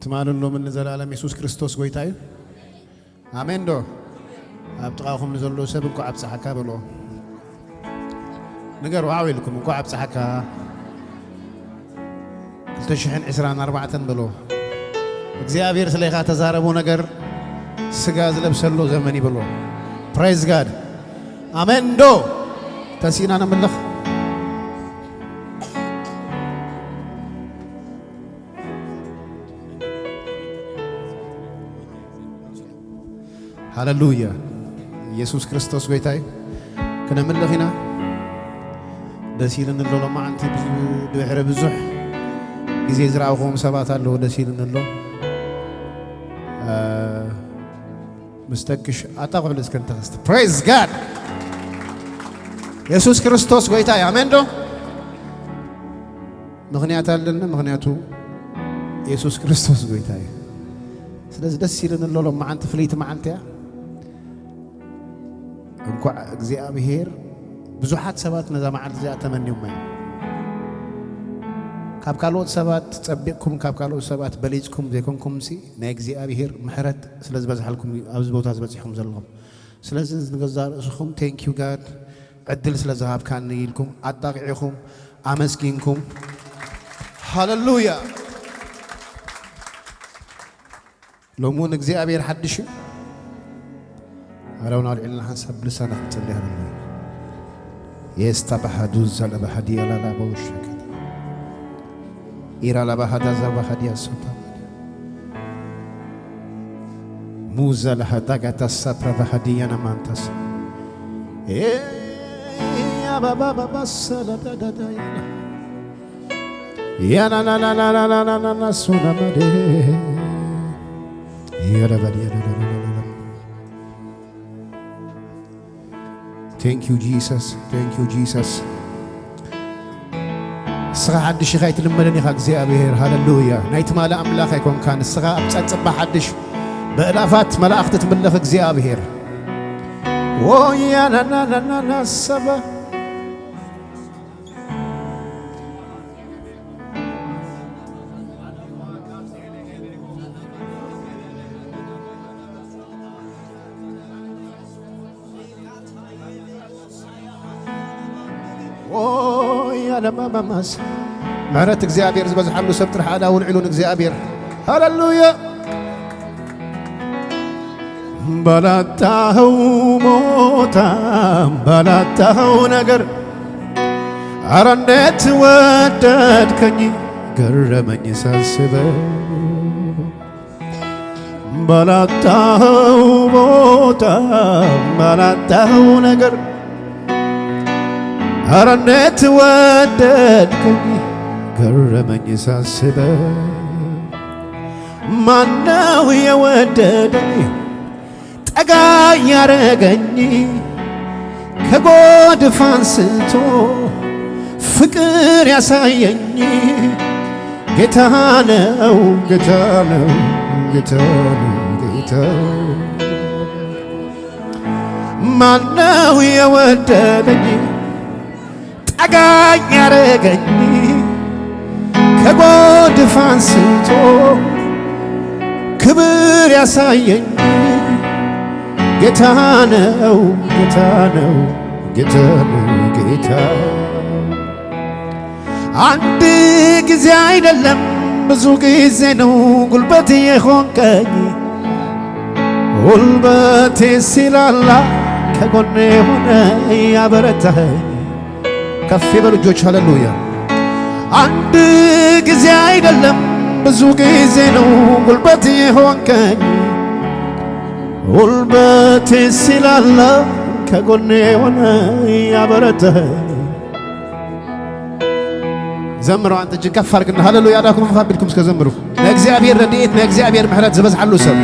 تمالن من زلالم يسوع كريستوس غويتاي آمين دو أبتغاهم نزلوا سبكوا عبس حكا بلو نقروا عاويلكم كوا عبس حكا تشحن 24 بلو እግዚአብሔር ስለኻ ተዛረቡ ነገር ስጋ ዝለብሰሉ ዘመን ይብሎ praise god አሜን ዶ ተሲና ነምልኽ ሃሌሉያ ኢየሱስ ክርስቶስ ጌታዬ ከነምልኺና ደሲልን ሎ ለማዓንቲ ብዙ ድሕረ ብዙሕ ጊዜ ዝራእኹም ሰባት አለው ደሲልን ሎ مستكش أتقبل إسكنت خست praise God يسوع كريستوس قويتاي آمين دو مغنيات لنا مغنياتو يسوع كريستوس قويتاي سلز دسيلن اللولو مع أنت فليت مع أنت انكو أجزاء بهير بزوحات سبات نزا مع أجزاء تمني وما كابكالوت سبات تسبقكم كابكالوت سبات بليزكم زيكونكم سي ناجزي أبيهر محرت سلز بزحلكم أبز بوتاز بزحهم زلهم سلز نجزار أسخم thank you God عدل سلز هاب كان نيلكم أتقعكم أمسكينكم هاللويا لو مو نجزي أبيهر حدش أراو نار إلنا حسب لسانة تسلي هاللويا يستبحدوز على بحدي لا لا بوشك إيرا لا بهذا زوا هدية سوتا موزا لهذا قت السبرة بهدية نمانتس يا بابا بابا سلا دا دا دا يا لا لا لا لا لا لا لا لا سونا مدي يا لا بدي لا لا لا لا Thank you Jesus Thank you Jesus السغا حدش غايت لمدني خاك زي أبيهر هاللويا نايت مالا أملاخ يكون كان السغا أبتصبح حدش بألافات ملاخت تملخك زي أبيهر ويا نا نا نا نا نا السبا لما ماس معرت እግዚአብሔር ዝበዝሓሉ ሰብ ጥራሕ ኣዳውን ዒሉን እግዚአብሔር ሃሌሉያ ባላታው ሞታ ባላታው ነገር ኧረ እንዴት ወደድከኝ ገረመኝ ሳስበው ባላታው ሞታ ባላታው ነገር ኧረ እንዴት ወደድከኝ ገረመኝ ሳስበው ማነው የወደደኝ ጠጋ ያረገኝ ከጎድፍ አንስቶ ፍቅር ያሳየኝ ጌታ ነው ጌታ ነው ጌታ ነው ጌታ ማነው የወደደኝ ጠጋ ያረገኝ ከጎድፍ አንስቶ ክብር ያሳየኝ ጌታ ነው ጌታ ነው ጌታ ነው ጌታ አንድ ጊዜ አይደለም ብዙ ጊዜ ነው ጉልበቴ የሆንከኝ ጉልበቴ ሲላላ ከጎኔ ሆነ ያበረታኸኝ ከፍ ይበሉ እጆች ሃሌሉያ አንድ ጊዜ አይደለም ብዙ ጊዜ ነው ጉልበቴ የሆንከኝ ጉልበቴ ሲላላ ከጎኔ ሆነ ያበረታኸኝ ዘምሩ አንተ እጅን ከፍ አድርግና ሃሌሉያ ዳኩም ፈፋብልኩም እስከ ዘምሩ ለእግዚአብሔር ረድኤት ለእግዚአብሔር ምሕረት ዝበዝሓሉ ሰብ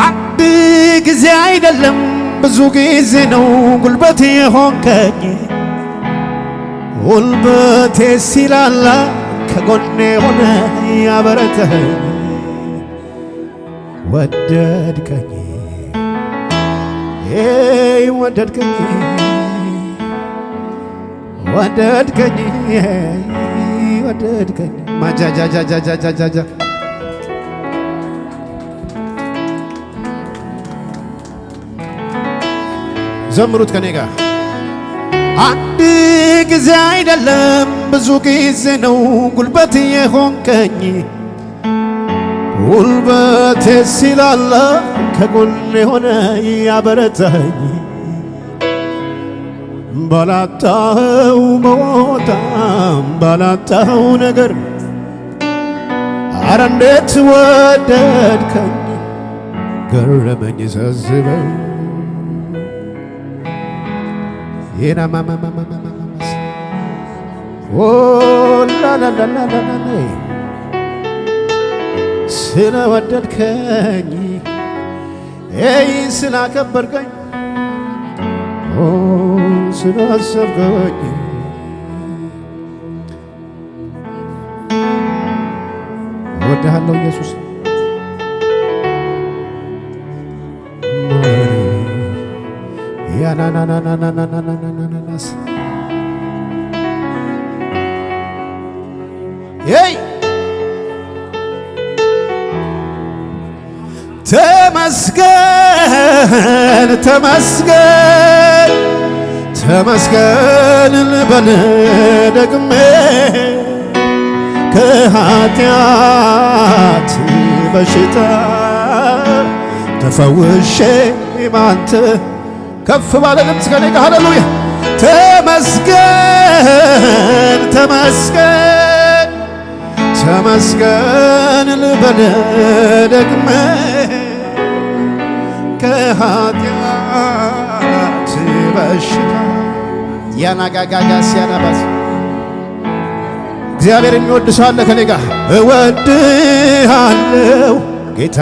አንድ ጊዜ አይደለም ብዙ ጊዜ ነው ጉልበቴ የሆንከኝ ጉልበቴ ሲላላ ከጎኔ ሆነ ያበረታኸኝ ወደድከኝ ወደድከኝ ወደድከኝ ወደድከኝ ማጃጃጃጃጃጃጃ ዘምሩት ከኔ ጋር አንድ ጊዜ አይደለም ብዙ ጊዜ ነው ጉልበት የሆንከኝ ጉልበቴ ሲላላ ከጎኔ ሆነ ያበረታኝ ባላጣኸው ቦታም ባላጣኸው ነገር አረ እንዴት ወደድከኝ ገረመኝ ሳስበው የናማማማማማማስ ላላላላላ ስለወደድከኝ ስላከበርከኝ ስላሰብከኝ እወድሃለሁ ኢየሱስ ያናናናናናናናናናናስ ተመስገን ተመስገን ተመስገን ልበል ደግሜ ከኃጢአት በሽታ ተፈውሼ ባንተ ከፍ ባለ ድምፅ ከኔ ጋር ሃሌሉያ ተመስገን ተመስገን ተመስገን ልበል ደግሜ ከኃጢአት በሽታ ያናጋጋጋስ ያናባስ እግዚአብሔር እንወድሳለሁ ከኔ ጋር እወድሃለሁ ጌታ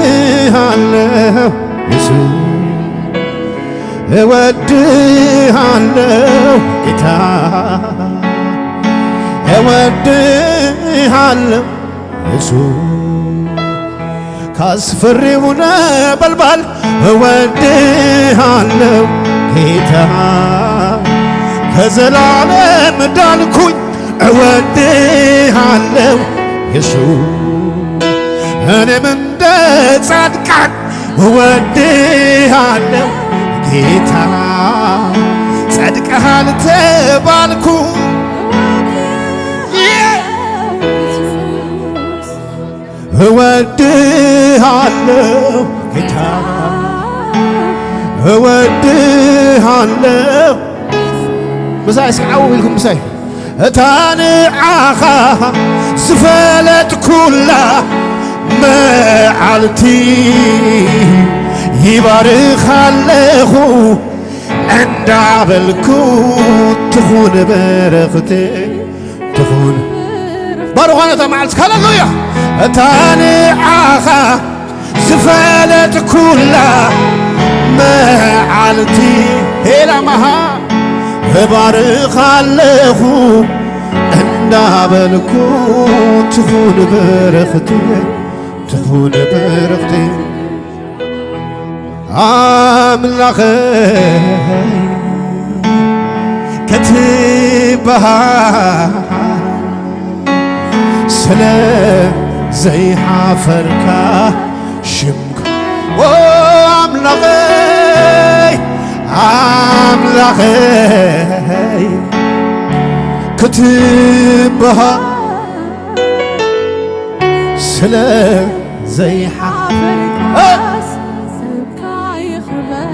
እወድሃለሁ ኢየሱስ እወድሃለሁ ጌታ እወድሃለሁ ኢየሱስ ካስፈሪው ነበልባል እወድሃለሁ ጌታ ከዘላለም ዳንኩኝ እወድሃለሁ ኢየሱስ እኔም እንደ ጻድቃን እወድሃለሁ ጌታ ጸድቀሃል ተባልኩ እወድሃለሁ ጌታ እወድሃለሁ ምሳይ እስከዓው ኢልኩም ምሳይ እታንዓኻ ዝፈለጥ ኩላ መዓልቲ ይባርኻለኹ እንዳበልኩ ትኹን በረኽቴ ትኹን ባርኾነ ተመዓልቲ ሃሌሉያ እታንዓኻ ዝፈለጥ ኩላ መዓልቲ ሄላማሃ እባርኻለኹ እንዳበልኩ ትኹን በረኽቴ ትኹን በረኽቴ አምላኸይ ክትበሃል ስለ ዘይሓፈርካ ሽምካ አምላኸይ አምላኸይ ክትበሃል ስለ ዘይሓፈርካ ስምካ ይኽበር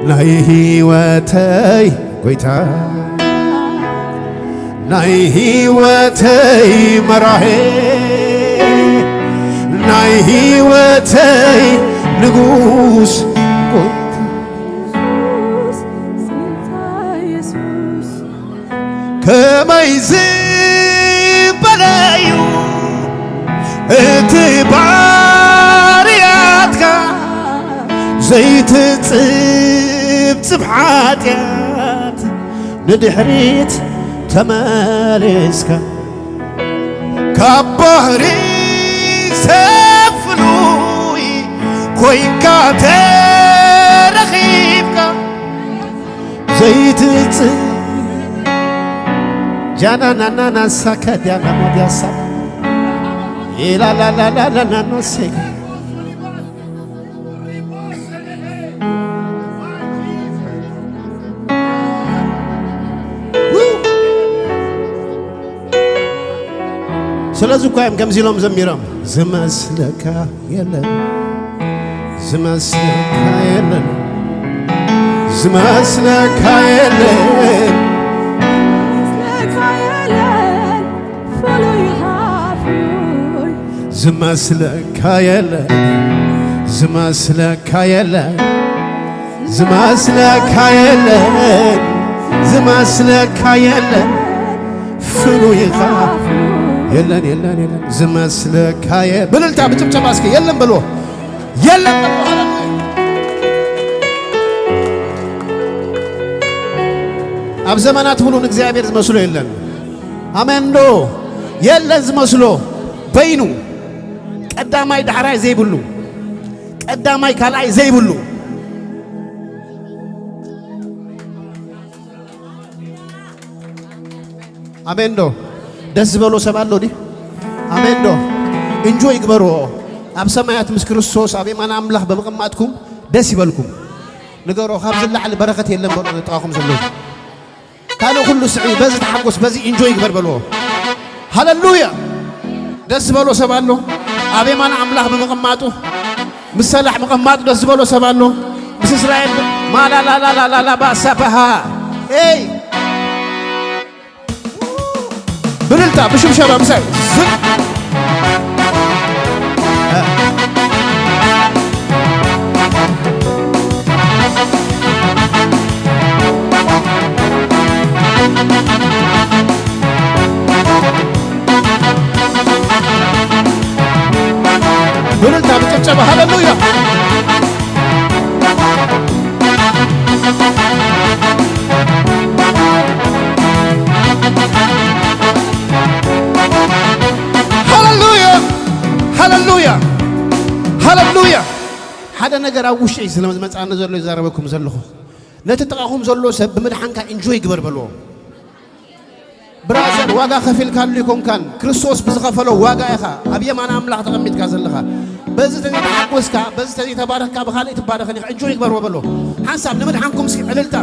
ናይ ህይወተይ ጎይታ ናይ ህይወተይ መራሄ ናይ ህይወተይ ንጉስ ከመይ ዝበለዩ እቲ ባርያትካ ዘይትጽብጽብ ሓጢአት ንድሕሪት ተመሊስካ ካብ ባህሪ ሰፍሉይ ኮይንካ ተረኺብካ ዘይትጽብ ጃናናናና ሳከዲያና ሞዲያሳ ኢላላላላላና ኖሴ ስለዚህ እኮ አይም ከምዚሎም ዘሚሮም ዝመስለካ የለን ዝመስለካ የለን ዝመስለካ የለን ዝመስለካ የለን ዝመስለካ የለን ዝመስለካ የለን ዝመስለካ የለን ፍሉይኻ የለን የለን የለን ዝመስለካ ብልልታ ብጭብጨባ እስኪ የለን ብሎ የለን ብሎ ኣብ ዘመናት ሁሉን እግዚአብሔር ዝመስሎ የለን አሜንዶ የለን ዝመስሎ በይኑ ቀዳማይ ዳሕራይ ዘይብሉ ቀዳማይ ካልኣይ ዘይብሉ አሜንዶ ደስ በሎ ሰባሎ ዲ አሜንዶ እንጆይ ይግበሮ ኣብ ሰማያት ምስ ክርስቶስ ኣብ የማነ ኣምላኽ በመቐማጥኩም ደስ ይበልኩም ንገሮ ካብ ዝላዕሊ በረኸት የለን በሎ ንጥቃኹም ዘሎ ካልእ ኩሉ ስዒ በዚ ተሓጎስ በዚ እንጆይ ይግበር በልዎ ሃሌሉያ ደስ በሎ ሰባሎ ኣብ የማነ ኣምላኽ በመቐማጡ ምስ ሰላሕ መቐማጡ ደስ በሎ ሰባሎ ምስ እስራኤል ማላላላላላ ባሳፈሃ ኤይ ብልልታ ብሽብሸባ ምሳይ ብልልታ ብጭብጨባ ሃሌሉያ ሃሌሉያ ሃሌሉያ ሓደ ነገር ኣብ ውሽጢ ስለመፃነ ዘሎ ይዛረበኩም ዘለኹ ነቲ ጥቃኹም ዘሎ ሰብ ብምድሓንካ እንጆይ ይግበር በልዎ ብራዘር ዋጋ ከፊልካሉ ይኮንካን ክርስቶስ ብዝኸፈሎ ዋጋ ኢኻ ኣብ የማነ ኣምላኽ ተቐሚጥካ ዘለኻ በዚ ተሓጎስካ በዚ ተባረኽካ ብኻልእ ትባረኸኒ ኢኻ እንጆይ ይግበር በልዎ ሓንሳብ ንምድሓንኩም እስኪ ዕልልታ